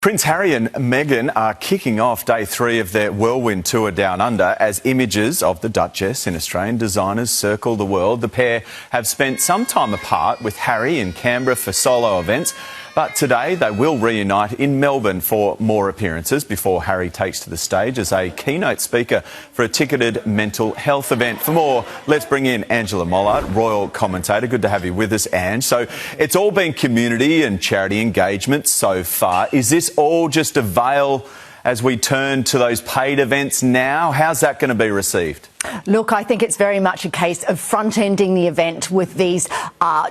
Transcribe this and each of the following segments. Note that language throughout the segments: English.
Prince Harry and Meghan are kicking off day 3 of their whirlwind tour down under as images of the Duchess and Australian designers circle the world. The pair have spent some time apart, with Harry in Canberra for solo events, but today they will reunite in Melbourne for more appearances before Harry takes to the stage as a keynote speaker for a ticketed mental health event. For more, let's bring in Angela Mollard, royal commentator. Good to have you with us, Ange. So it's all been community and charity engagement so far. Is this all just a veil as we turn to those paid events now? How's that going to be received? Look, I think it's very much a case of front-ending the event with these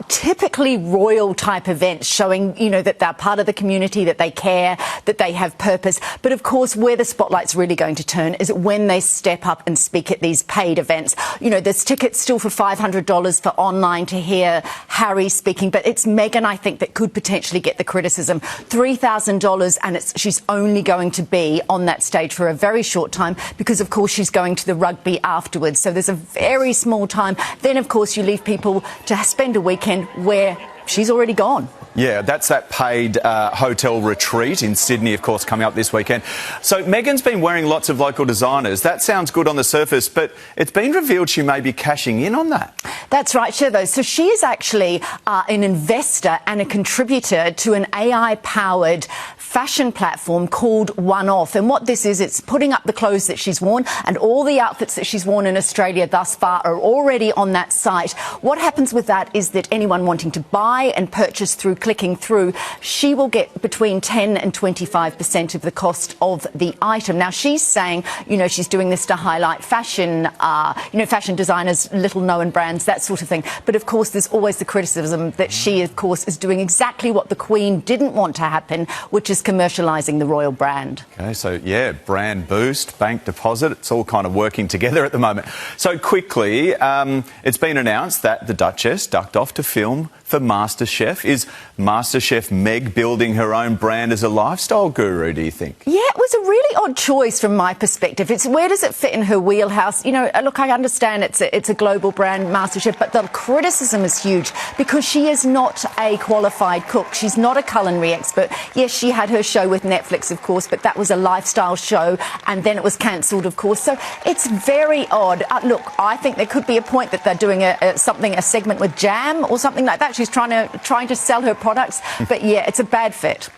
typically royal-type events showing, that they're part of the community, that they care, that they have purpose. But, of course, where the spotlight's really going to turn is when they step up and speak at these paid events. There's tickets still for $500 for online to hear Harry speaking, but it's Meghan, I think, that could potentially get the criticism. $3,000, and she's only going to be on that stage for a very short time because, of course, she's going to the rugby afterwards. So there's a very small time. Then, of course, you leave people to spend a weekend where she's already gone. Yeah, that's that paid hotel retreat in Sydney, of course, coming up this weekend. So Meghan's been wearing lots of local designers. That sounds good on the surface, but it's been revealed she may be cashing in on that. That's right, Shivo. So she is actually an investor and a contributor to an AI-powered fashion platform called One Off. And what this is, it's putting up the clothes that she's worn, and all the outfits that she's worn in Australia thus far are already on that site. What happens with that is that anyone wanting to buy and purchase through clicking through, she will get between 10 and 25% of the cost of the item. Now, she's saying, she's doing this to highlight fashion, fashion designers, little-known brands, that sort of thing. But, of course, there's always the criticism that she, of course, is doing exactly what the Queen didn't want to happen, which is commercialising the royal brand. OK, so, yeah, brand boost, bank deposit, it's all kind of working together at the moment. So, quickly, it's been announced that the Duchess ducked off to film for MasterChef. Is MasterChef Meg building her own brand as a lifestyle guru, do you think? Yeah, it was a really odd choice from my perspective. Where does it fit in her wheelhouse? Look, I understand it's a global brand, MasterChef, but the criticism is huge because she is not a qualified cook. She's not a culinary expert. Yes, she had her show with Netflix, of course, but that was a lifestyle show and then it was cancelled, of course. So it's very odd. Look, I think there could be a point that they're doing a segment with jam or something like that. She's trying to sell her products, but yeah, it's a bad fit.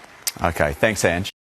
OK, thanks, Ange.